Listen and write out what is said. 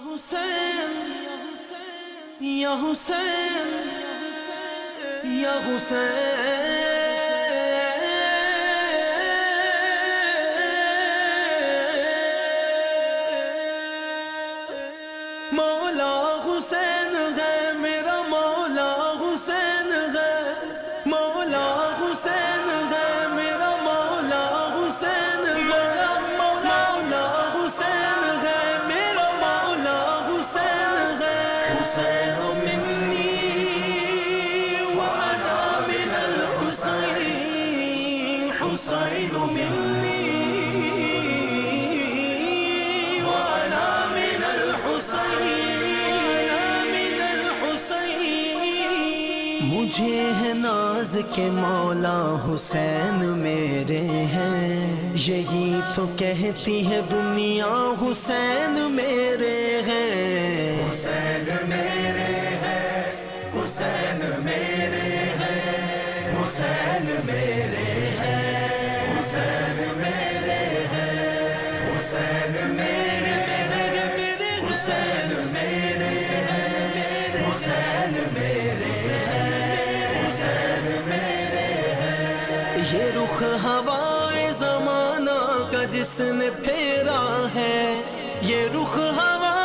حسین یا حسین یا حسین مولا حسین ہے میرا مولا حسین ہے مولا حسین ہے میرا مولا حسین ہے مولا حسین ہے میرا مولا حسین ہے حسین منی وانا من الحسین حسین منی وانا من الحسین مجھے ہے ناز کے مولا حسین میرے ہیں یہی تو کہتی ہے دنیا حسین میرے ہیں حسین میرے ہیں حسین میرے ہیں حسین میرے ہیں حسین میرے ہیں حسین میرے ہیں حسین میرے ہیں حسین میرے ہیں یہ رخ ہوائے زمانہ کا جس نے پھیرا ہے یہ رخ ہوائے